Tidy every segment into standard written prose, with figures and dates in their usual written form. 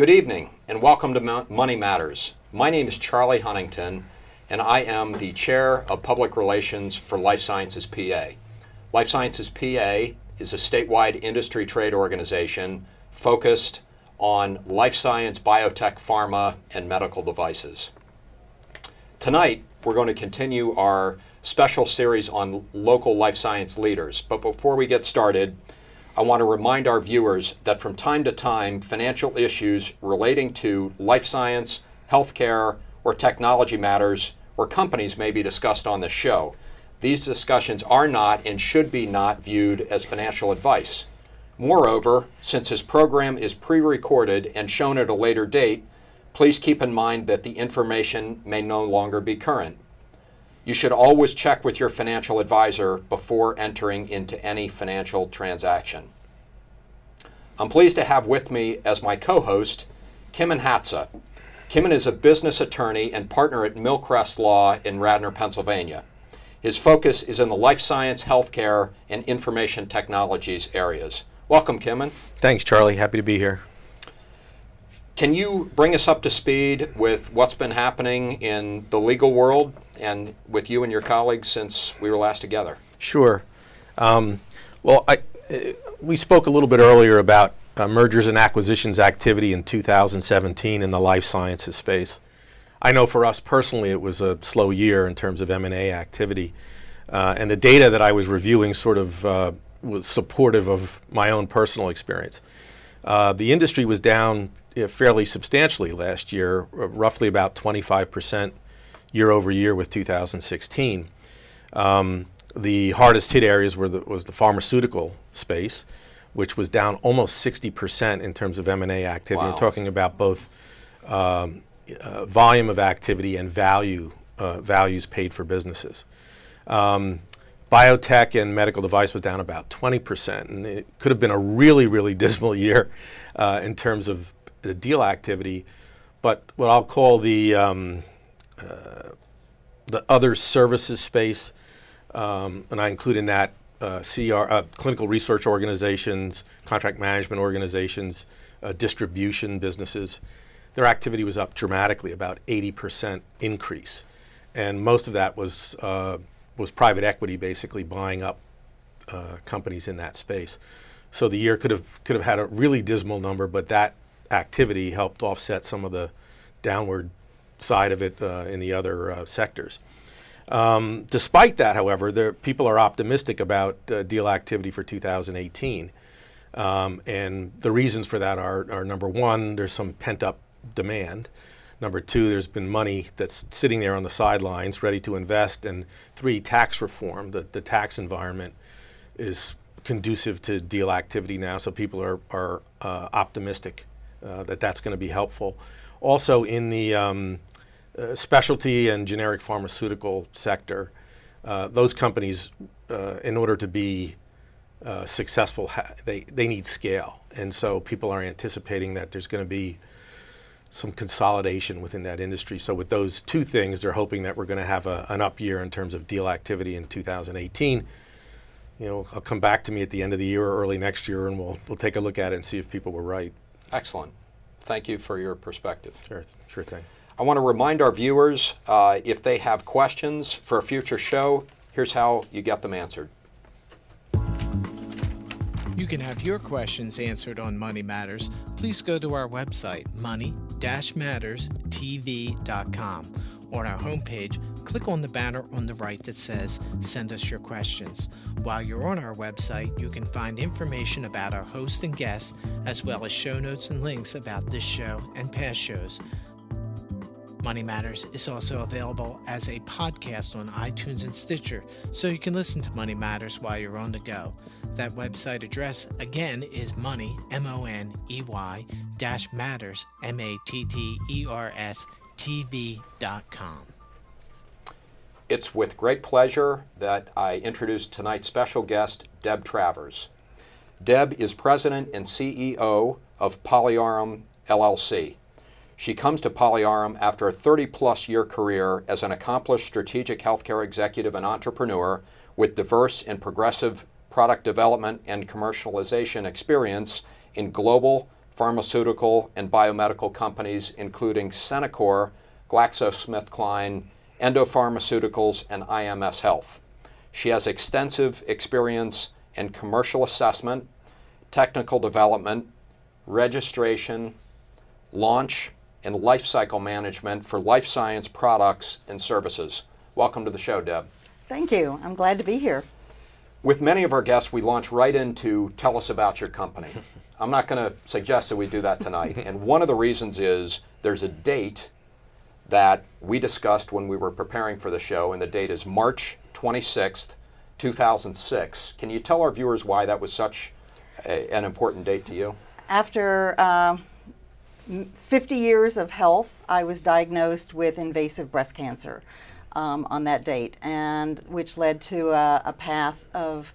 Good evening and welcome to Money Matters. My name is Charlie Huntington and I am the Chair of Public Relations for Life Sciences PA. Life Sciences PA is a statewide industry trade organization focused on life science, biotech, pharma, and medical devices. Tonight, we're going to continue our special series on local life science leaders. But before we get started, I want to remind our viewers that from time to time, financial issues relating to life science, healthcare, or technology matters or companies may be discussed on this show. These discussions are not and should be not viewed as financial advice. Moreover, since this program is pre-recorded and shown at a later date, please keep in mind that the information may no longer be current. You should always check with your financial advisor before entering into any financial transaction. I'm pleased to have with me as my co-host, Kimon Hatza. Kimon is a business attorney and partner at MillCrest Law in Radnor, Pennsylvania. His focus is in the life science, healthcare, and information technologies areas. Welcome, Kimon. Thanks, Charlie. Happy to be here. Can you bring us up to speed with what's been happening in the legal world and with you and your colleagues since we were last together? Sure. We spoke a little bit earlier about mergers and acquisitions activity in 2017 in the life sciences space. I know for us personally it was a slow year in terms of M&A activity. And the data that I was reviewing sort of was supportive of my own personal experience. The industry was down fairly substantially last year, roughly about 25% year over year with 2016. The hardest hit areas was the pharmaceutical space, which was down almost 60% in terms of M&A activity. Wow. We're talking about both volume of activity and values paid for businesses. Biotech and medical device was down about 20%, and it could have been a really, really dismal year in terms of the deal activity. But what I'll call the other services space, and I include in that clinical research organizations, contract management organizations, distribution businesses, their activity was up dramatically, about 80% increase. And most of that was private equity basically buying up companies in that space. So the year could have had a really dismal number, but that activity helped offset some of the downward side of it in the other sectors. Despite that, however, people are optimistic about deal activity for 2018. And the reasons for that are number one, there's some pent-up demand. Number two, there's been money that's sitting there on the sidelines ready to invest. And three, tax reform. The tax environment is conducive to deal activity now, so people are optimistic that that's going to be helpful. Also in the specialty and generic pharmaceutical sector, those companies, in order to be successful, they need scale. And so people are anticipating that there's going to be some consolidation within that industry. So with those two things, they're hoping that we're going to have an up year in terms of deal activity in 2018. I'll come back to me at the end of the year or early next year, and we'll take a look at it and see if people were right. Excellent. Thank you for your perspective. Sure thing. I want to remind our viewers, if they have questions for a future show, here's how you get them answered. You can have your questions answered on Money Matters. Please go to our website, money-matterstv.com. On our homepage, click on the banner on the right that says, Send us your questions. While you're on our website, you can find information about our host and guests, as well as show notes and links about this show and past shows. Money Matters is also available as a podcast on iTunes and Stitcher, so you can listen to Money Matters while you're on the go. That website address, again, is money, M-O-N-E-Y, -matters, M-A-T-T-E-R-S, TV.com. It's with great pleasure that I introduce tonight's special guest, Deb Travers. Deb is president and CEO of PolyAurum, LLC. She comes to PolyAurum after a 30-plus year career as an accomplished strategic healthcare executive and entrepreneur with diverse and progressive product development and commercialization experience in global pharmaceutical and biomedical companies, including Centocor, GlaxoSmithKline, Endo Pharmaceuticals, and IMS Health. She has extensive experience in commercial assessment, technical development, registration, launch, and life cycle management for life science products and services. Welcome to the show, Deb. Thank you. I'm glad to be here. With many of our guests, we launch right into tell us about your company. I'm not going to suggest that we do that tonight. And one of the reasons is there's a date that we discussed when we were preparing for the show, and the date is March 26th, 2006. Can you tell our viewers why that was such an important date to you? After 50 years of health, I was diagnosed with invasive breast cancer on that date, and which led to a path of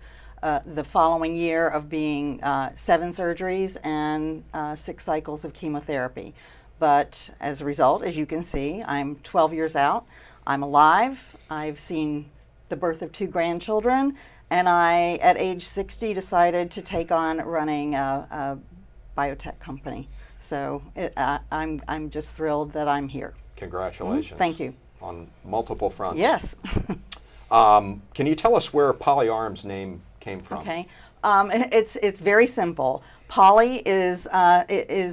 the following year of being 7 surgeries and 6 cycles of chemotherapy. But as a result, as you can see, I'm 12 years out. I'm alive. I've seen the birth of 2 grandchildren, and I, at age 60, decided to take on running a biotech company. So I'm just thrilled that I'm here. Congratulations. Thank you. On multiple fronts. Yes. Can you tell us where PolyAurum's name came from? Okay. It's very simple. Poly is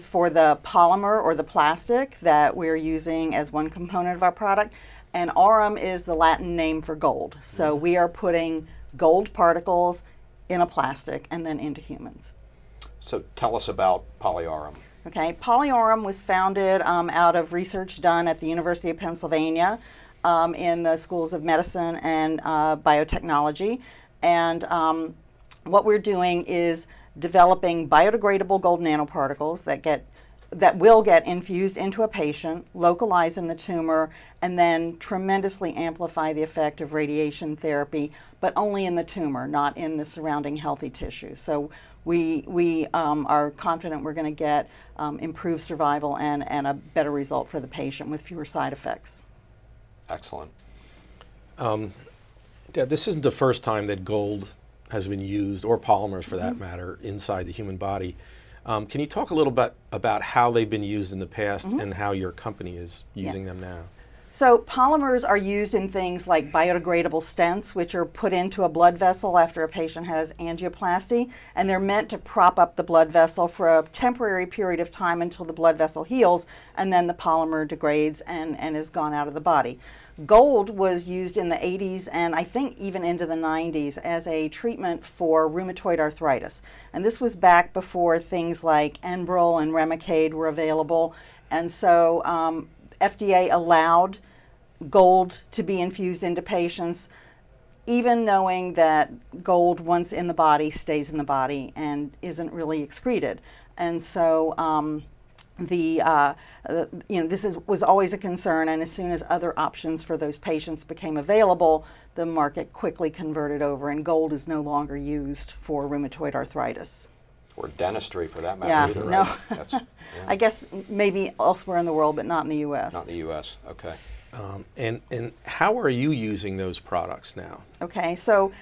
for the polymer or the plastic that we're using as one component of our product, and aurum is the Latin name for gold. So we are putting gold particles in a plastic and then into humans. So tell us about PolyAurum. Okay, PolyAurum was founded out of research done at the University of Pennsylvania in the schools of medicine and biotechnology. And what we're doing is developing biodegradable gold nanoparticles that will get infused into a patient, localize in the tumor, and then tremendously amplify the effect of radiation therapy, but only in the tumor, not in the surrounding healthy tissue. So we are confident we're going to get improved survival and a better result for the patient with fewer side effects. Excellent. Deb, this isn't the first time that gold has been used, or polymers for that matter, inside the human body. Can you talk a little bit about how they've been used in the past and how your company is using them now? So polymers are used in things like biodegradable stents, which are put into a blood vessel after a patient has angioplasty, and they're meant to prop up the blood vessel for a temporary period of time until the blood vessel heals, and then the polymer degrades and is gone out of the body. Gold was used in the 80s and I think even into the 90s as a treatment for rheumatoid arthritis. And this was back before things like Enbrel and Remicade were available. And so FDA allowed gold to be infused into patients, even knowing that gold, once in the body, stays in the body and isn't really excreted. And so this was always a concern, and as soon as other options for those patients became available, the market quickly converted over, and gold is no longer used for rheumatoid arthritis. Or dentistry, for that matter. Yeah, either, no. right? That's, yeah. I guess maybe elsewhere in the world, but not in the U.S. Not in the U.S. Okay. And how are you using those products now? Okay, so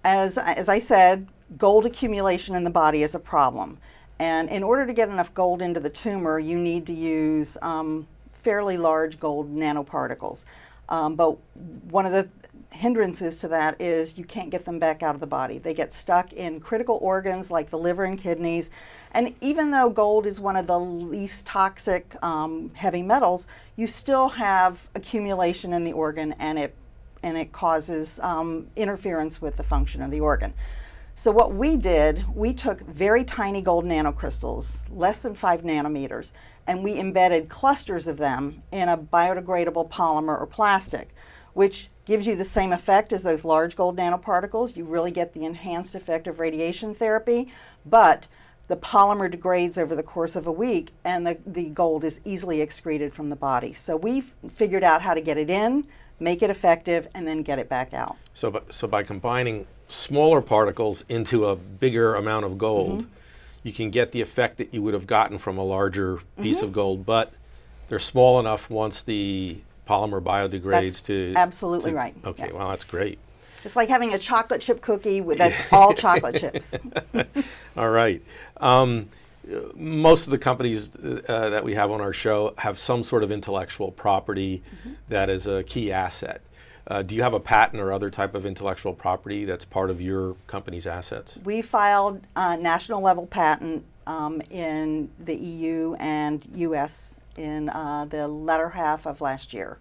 as I said, gold accumulation in the body is a problem. And in order to get enough gold into the tumor, you need to use fairly large gold nanoparticles. But one of the hindrances to that is you can't get them back out of the body. They get stuck in critical organs like the liver and kidneys. And even though gold is one of the least toxic heavy metals, you still have accumulation in the organ, and it causes interference with the function of the organ. So what we did, we took very tiny gold nanocrystals, less than 5 nanometers, and we embedded clusters of them in a biodegradable polymer or plastic, which gives you the same effect as those large gold nanoparticles. You really get the enhanced effect of radiation therapy, but the polymer degrades over the course of a week, and the gold is easily excreted from the body. So we figured out how to get it in, make it effective, and then get it back out. So by combining smaller particles into a bigger amount of gold, you can get the effect that you would have gotten from a larger piece of gold, but they're small enough once the polymer biodegrades That's absolutely right. Okay, Yeah. well, that's great. It's like having a chocolate chip cookie that's all chocolate chips. All right. most of the companies that we have on our show have some sort of intellectual property that is a key asset. Do you have a patent or other type of intellectual property that's part of your company's assets? We filed a national level patent in the EU and US in the latter half of last year.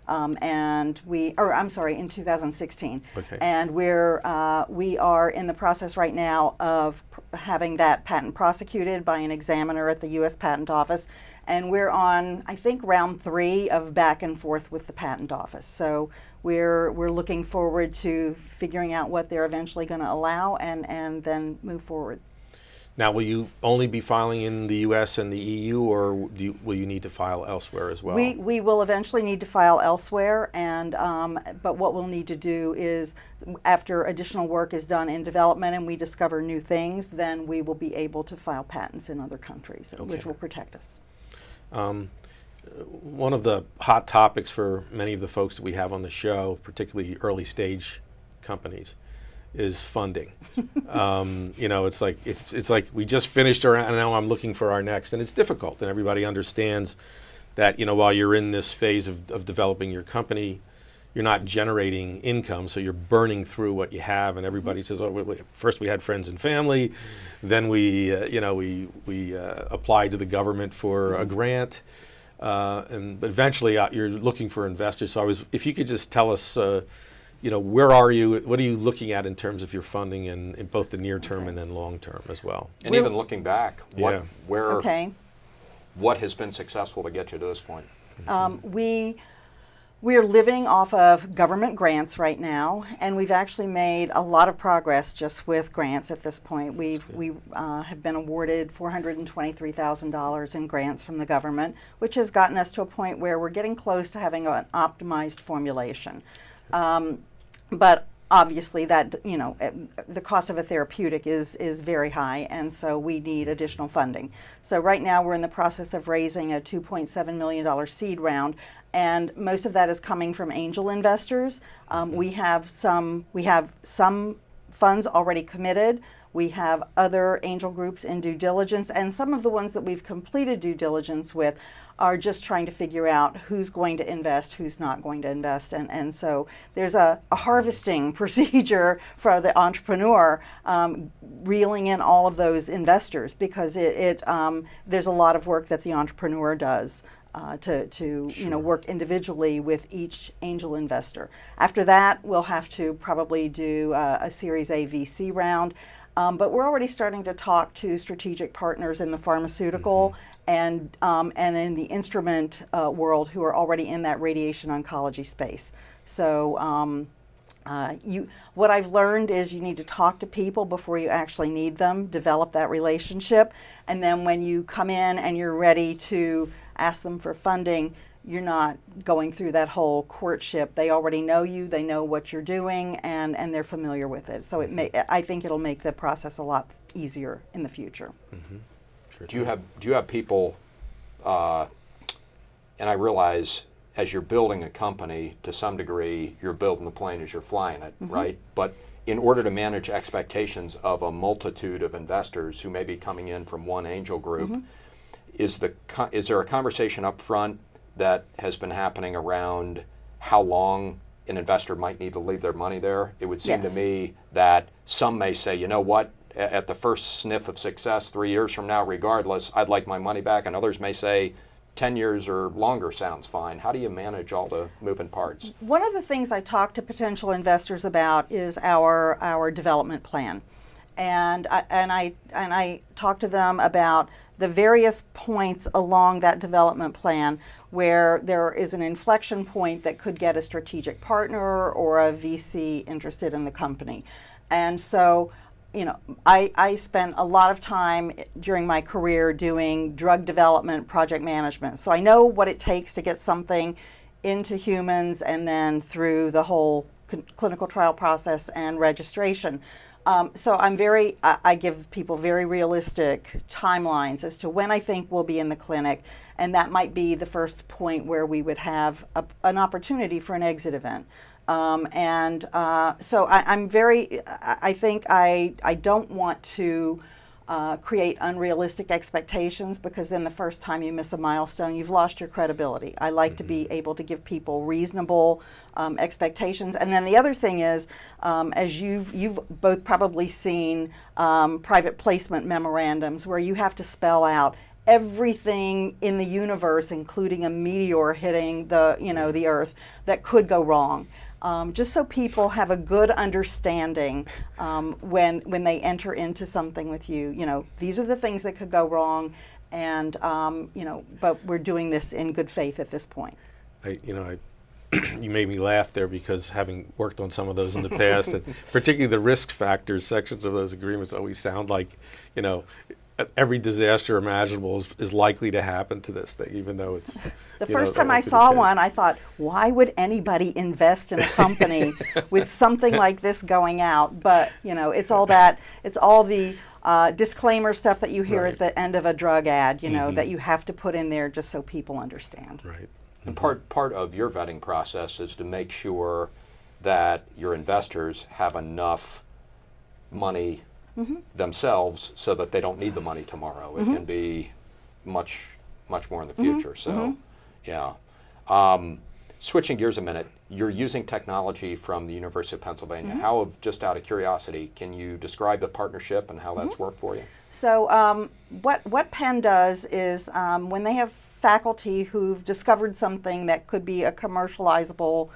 In 2016. Okay. And we are in the process right now of having that patent prosecuted by an examiner at the U.S. Patent Office, and we're on, I think, round 3 of back and forth with the Patent Office. So we're looking forward to figuring out what they're eventually going to allow, and then move forward. Now, will you only be filing in the U.S. and the EU, or will you need to file elsewhere as well? We will eventually need to file elsewhere, and but what we'll need to do is, after additional work is done in development and we discover new things, then we will be able to file patents in other countries, which will protect us. One of the hot topics for many of the folks that we have on the show, particularly early stage companies, is funding. It's like we just finished our, and now I'm looking for our next, and it's difficult. And everybody understands that while you're in this phase of developing your company, you're not generating income, so you're burning through what you have. And everybody says, "Oh, first we had friends and family, then we applied to the government for a grant, but eventually you're looking for investors." So if you could just tell us. Where are you? What are you looking at in terms of your funding in both the near term and then long term as well? And even looking back, what has been successful to get you to this point? We are living off of government grants right now, and we've actually made a lot of progress just with grants at this point. We have been awarded $423,000 in grants from the government, which has gotten us to a point where we're getting close to having an optimized formulation. But obviously that, the cost of a therapeutic is very high, and so we need additional funding. So right now we're in the process of raising a $2.7 million seed round, and most of that is coming from angel investors. We have some funds already committed. We have other angel groups in due diligence, and some of the ones that we've completed due diligence with are just trying to figure out who's going to invest, who's not going to invest. And so there's a harvesting procedure for the entrepreneur, reeling in all of those investors, because there's a lot of work that the entrepreneur does. To work individually with each angel investor. After that, we'll have to probably do a Series A VC round. But we're already starting to talk to strategic partners in the pharmaceutical and in the instrument world who are already in that radiation oncology space. So what I've learned is you need to talk to people before you actually need them, develop that relationship, and then when you come in and you're ready to ask them for funding, you're not going through that whole courtship. They already know you, they know what you're doing, and they're familiar with it. So I think it'll make the process a lot easier in the future. Mm-hmm. Sure. Do you have people, and I realize as you're building a company, to some degree, you're building the plane as you're flying it, right? But in order to manage expectations of a multitude of investors who may be coming in from one angel group, is there a conversation up front that has been happening around how long an investor might need to leave their money there? It would seem to me that some may say, you know what, at the first sniff of success 3 years from now, regardless, I'd like my money back. And others may say 10 years or longer sounds fine. How do you manage all the moving parts? One of the things I talk to potential investors about is our development plan. And I talk to them about the various points along that development plan where there is an inflection point that could get a strategic partner or a VC interested in the company. And so, I spent a lot of time during my career doing drug development, project management. So I know what it takes to get something into humans and then through the whole clinical trial process and registration. So I give people very realistic timelines as to when I think we'll be in the clinic, and that might be the first point where we would have an opportunity for an exit event. So I think I don't want to create unrealistic expectations, because then the first time you miss a milestone, you've lost your credibility. I like to be able to give people reasonable expectations. And then the other thing is, as you've both probably seen private placement memorandums where you have to spell out everything in the universe, including a meteor hitting the Earth, that could go wrong. Just so people have a good understanding when they enter into something with you. These are the things that could go wrong, and but we're doing this in good faith at this point. You made me laugh there, because having worked on some of those in the past, and particularly the risk factors sections of those agreements always sound like, every disaster imaginable is likely to happen to this thing, even though it's... The first time I saw one, I thought, why would anybody invest in a company with something like this going out? But, it's all the disclaimer stuff that you hear Right. at the end of a drug ad, that you have to put in there just so people understand. Right. And part of your vetting process is to make sure that your investors have enough money themselves so that they don't need the money tomorrow. It can be much more in the future. So, yeah. Switching gears a minute, you're using technology from the University of Pennsylvania. How, just out of curiosity, can you describe the partnership and how that's worked for you? So what Penn does is when they have faculty who've discovered something that could be a commercializable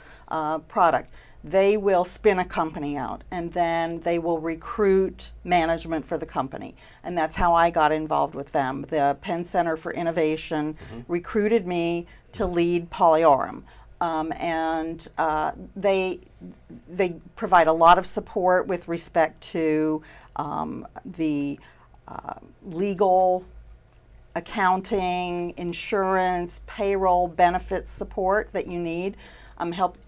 product, they will spin a company out, and then they will recruit management for the company. And that's how I got involved with them. The Penn Center for Innovation recruited me to lead PolyAurum. And they provide a lot of support with respect to the legal, accounting, insurance, payroll, benefits support that you need.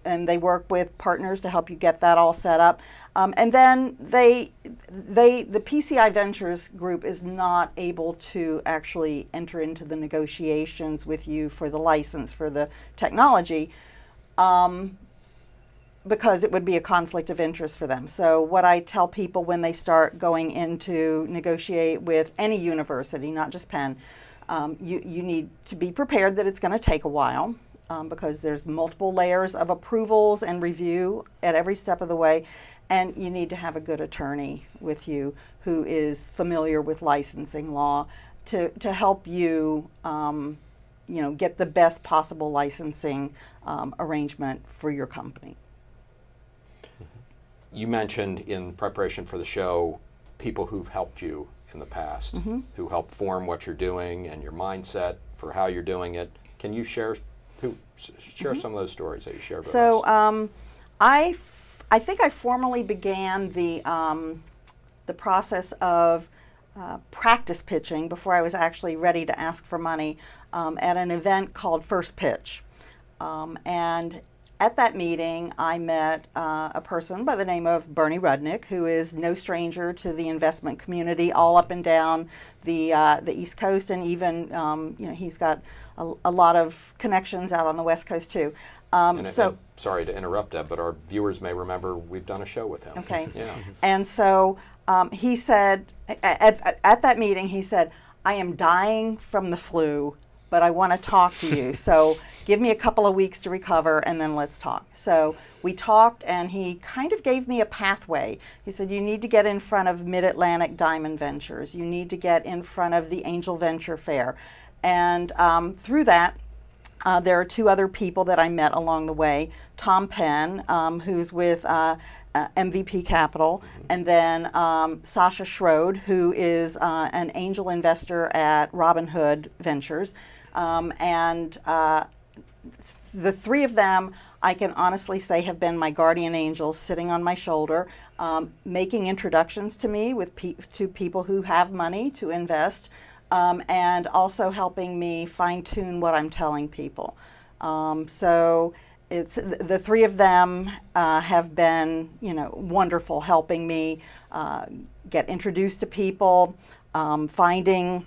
And they work with partners to help you get that all set up. And then the PCI Ventures group is not able to actually enter into the negotiations with you for the license for the technology, because it would be a conflict of interest for them. So what I tell people when they start going into negotiate with any university, not just Penn, you need to be prepared that it's going to take a while. Because there's multiple layers of approvals and review at every step of the way, and you need to have a good attorney with you who is familiar with licensing law to help you, get the best possible licensing arrangement for your company. You mentioned in preparation for the show people who've helped you in the past, who helped form what you're doing and your mindset for how you're doing it. Can you share some of those stories that you shared with us? So I think I formally began the process of practice pitching before I was actually ready to ask for money at an event called First Pitch. And at that meeting, I met a person by the name of Bernie Rudnick, who is no stranger to the investment community all up and down the East Coast, and even he's got a lot of connections out on the West Coast too. And sorry to interrupt, Deb, but our viewers may remember we've done a show with him. Okay. Yeah. And so he said at that meeting, he said, "I am dying from the flu, but I want to talk to you. So give me a couple of weeks to recover, and then let's talk." So we talked, and he kind of gave me a pathway. He said, "You need to get in front of Mid-Atlantic Diamond Ventures. You need to get in front of the Angel Venture Fair." And through that, there are two other people that I met along the way. Tom Penn, who's with MVP Capital, and then Sasha Schroed, who is an angel investor at Robinhood Ventures. And the three of them, I can honestly say, have been my guardian angels sitting on my shoulder, making introductions to me to people who have money to invest, and also helping me fine-tune what I'm telling people. So it's the three of them have been, wonderful, helping me get introduced to people, finding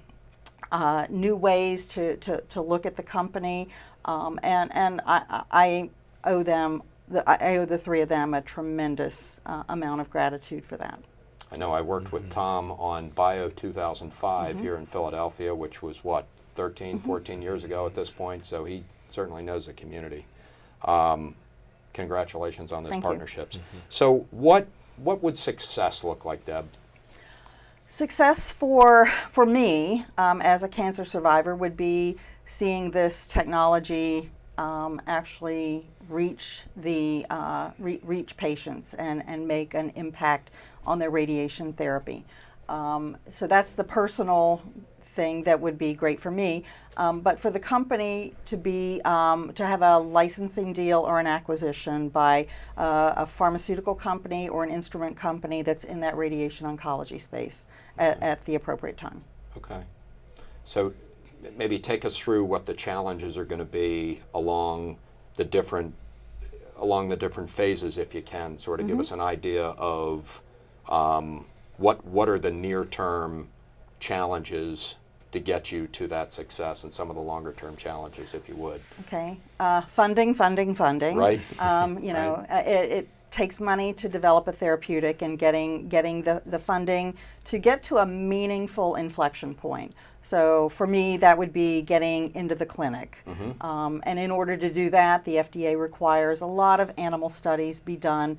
new ways to look at the company, and I owe the three of them a tremendous amount of gratitude for that. I know I worked with Tom on Bio 2005 here in Philadelphia, which was, what, 13, 14 years ago at this point, so he certainly knows the community. Congratulations on those Thank you. partnerships. So what would success look like, Deb? Success for me as a cancer survivor would be seeing this technology actually reach reach patients and make an impact on their radiation therapy. So that's the personal thing that would be great for me. But for the company to be to have a licensing deal or an acquisition by a pharmaceutical company or an instrument company that's in that radiation oncology space at the appropriate time. Okay. So maybe take us through what the challenges are going to be along the different phases, if you can, sort of give us an idea of what are the near-term challenges to get you to that success, and some of the longer-term challenges, if you would. Okay. Funding. Right. You know, it takes money to develop a therapeutic, and getting the funding to get to a meaningful inflection point. So for me, that would be getting into the clinic. And in order to do that, the FDA requires a lot of animal studies be done.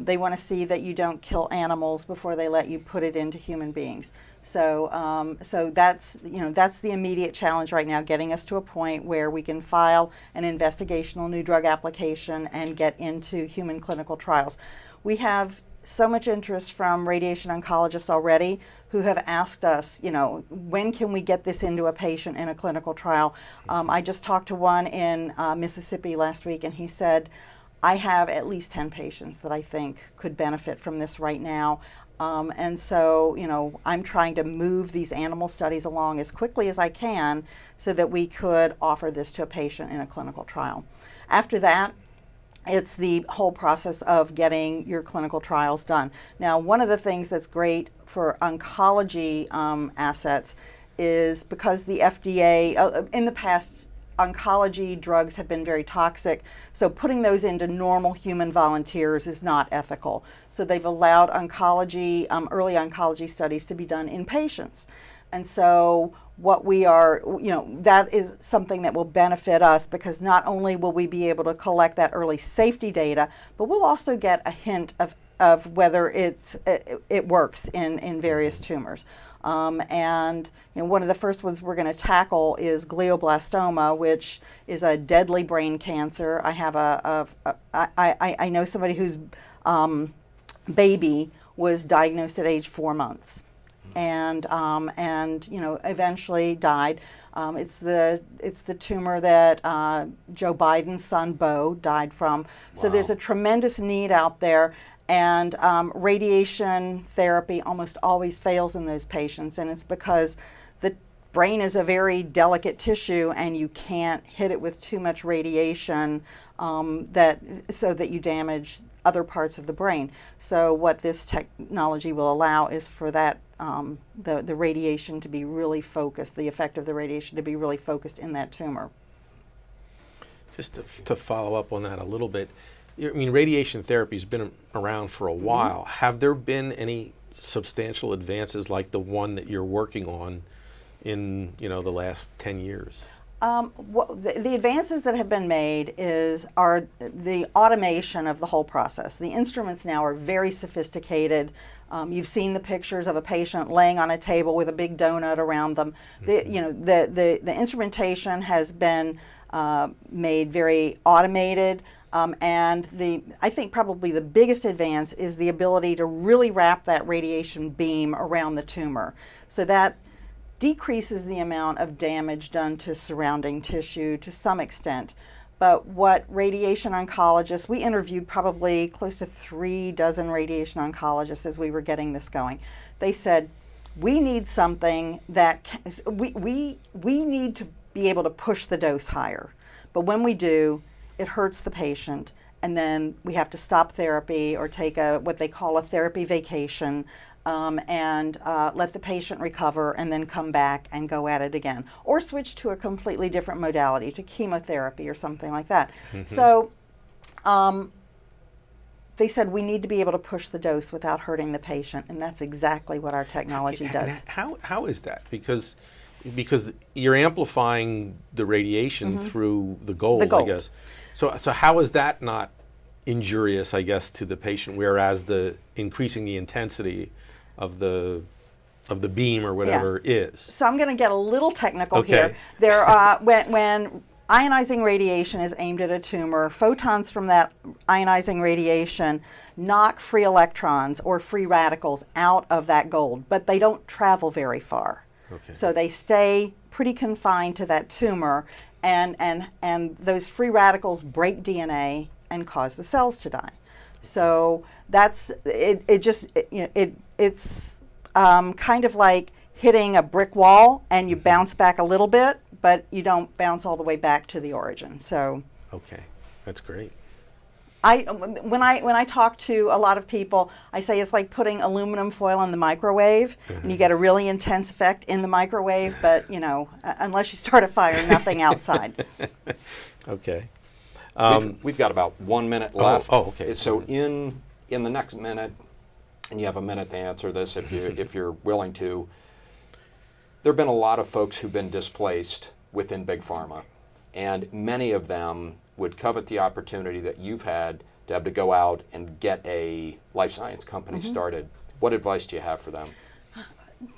They want to see that you don't kill animals before they let you put it into human beings. So, so that's the immediate challenge right now, getting us to a point where we can file an investigational new drug application and get into human clinical trials. We have so much interest from radiation oncologists already who have asked us, when can we get this into a patient in a clinical trial? I just talked to one in Mississippi last week, and he said, I have at least 10 patients that I think could benefit from this right now. And so, I'm trying to move these animal studies along as quickly as I can so that we could offer this to a patient in a clinical trial. After that, it's the whole process of getting your clinical trials done. Now, one of the things that's great for oncology assets is because the FDA, in the past, oncology drugs have been very toxic, so putting those into normal human volunteers is not ethical. So they've allowed oncology, early oncology studies to be done in patients. And so what we are, that is something that will benefit us, because not only will we be able to collect that early safety data, but we'll also get a hint of whether it works in various tumors. And one of the first ones we're going to tackle is glioblastoma, which is a deadly brain cancer. I have I know somebody whose baby was diagnosed at age 4 months, and eventually died. It's the tumor that Joe Biden's son Beau died from. So there's a tremendous need out there. And radiation therapy almost always fails in those patients, and it's because the brain is a very delicate tissue, and you can't hit it with too much radiation so that you damage other parts of the brain. So what this technology will allow is for that the radiation to be really focused, the effect of the radiation to be really focused in that tumor. Just to follow up on that a little bit, I mean, radiation therapy has been around for a while. Have there been any substantial advances like the one that you're working on in the last 10 years? The advances that have been made are the automation of the whole process. The instruments now are very sophisticated. You've seen the pictures of a patient laying on a table with a big donut around them. The instrumentation has been made very automated. And I think probably the biggest advance is the ability to really wrap that radiation beam around the tumor. So that decreases the amount of damage done to surrounding tissue to some extent. But what radiation oncologists, we interviewed probably close to 36 radiation oncologists as we were getting this going. They said, we need something that, we need to be able to push the dose higher. But when we do, it hurts the patient, and then we have to stop therapy or take what they call a therapy vacation, and let the patient recover and then come back and go at it again, or switch to a completely different modality, to chemotherapy or something like that. So they said we need to be able to push the dose without hurting the patient, and that's exactly what our technology does. How is that? Because you're amplifying the radiation through the gold, The gold. I guess. So how is that not injurious, I guess, to the patient, whereas the increasing the intensity of the beam or whatever is? So I'm going to get a little technical Okay. here. There, when ionizing radiation is aimed at a tumor, photons from that ionizing radiation knock free electrons or free radicals out of that gold, but they don't travel very far. Okay. So they stay pretty confined to that tumor, and those free radicals break DNA and cause the cells to die. So that's it. It's kind of like hitting a brick wall, and you bounce back a little bit, but you don't bounce all the way back to the origin. So Okay, that's great. when I talk to a lot of people, I say it's like putting aluminum foil in the microwave, and you get a really intense effect in the microwave, but unless you start a fire, nothing outside. Okay. We've got about 1 minute left. okay. So in the next minute, and you have a minute to answer this if you're willing to, there have been a lot of folks who've been displaced within Big Pharma, and many of them would covet the opportunity that you've had, Deb, to go out and get a life science company started. What advice do you have for them?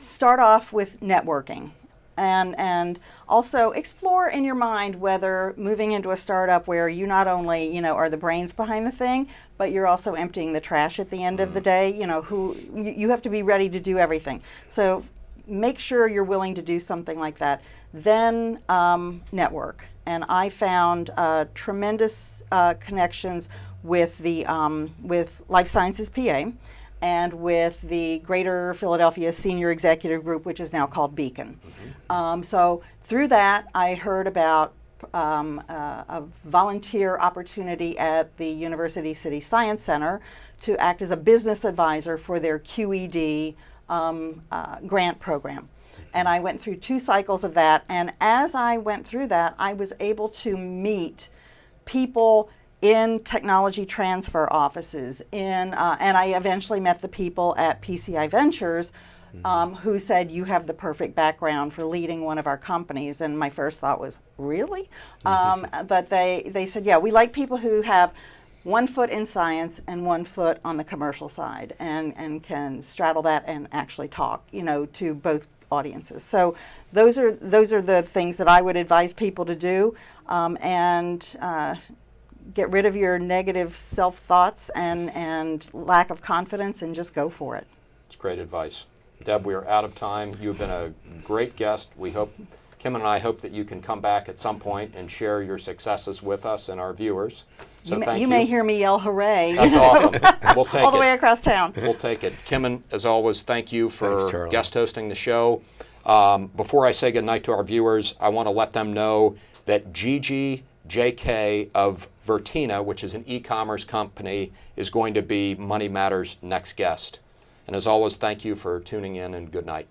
Start off with networking. And also explore in your mind whether moving into a startup where you not only are the brains behind the thing, but you're also emptying the trash at the end of the day. You have to be ready to do everything. So make sure you're willing to do something like that. Then network. And I found tremendous connections with the with Life Sciences PA, and with the Greater Philadelphia Senior Executive Group, which is now called Beacon. So through that, I heard about a volunteer opportunity at the University City Science Center to act as a business advisor for their QED grant program. And I went through 2 cycles of that, and as I went through that, I was able to meet people in technology transfer offices, and I eventually met the people at PCI Ventures who said, you have the perfect background for leading one of our companies. And my first thought was, really? But they said, yeah, we like people who have 1 foot in science and 1 foot on the commercial side, and can straddle that and actually talk, to both audiences. So those are the things that I would advise people to do, and get rid of your negative self-thoughts and lack of confidence, and just go for it. It's great advice. Deb, we are out of time. You've been a great guest. Kim and I hope that you can come back at some point and share your successes with us and our viewers. So thank you. You may hear me yell hooray. That's awesome. We'll take all the way across town. We'll take it. Kimon, as always, thank you for Thanks, Charlie. guest hosting the show. Before I say goodnight to our viewers, I want to let them know that Gigi JK of Vertina, which is an e-commerce company, is going to be Money Matters' next guest. And as always, thank you for tuning in, and good night.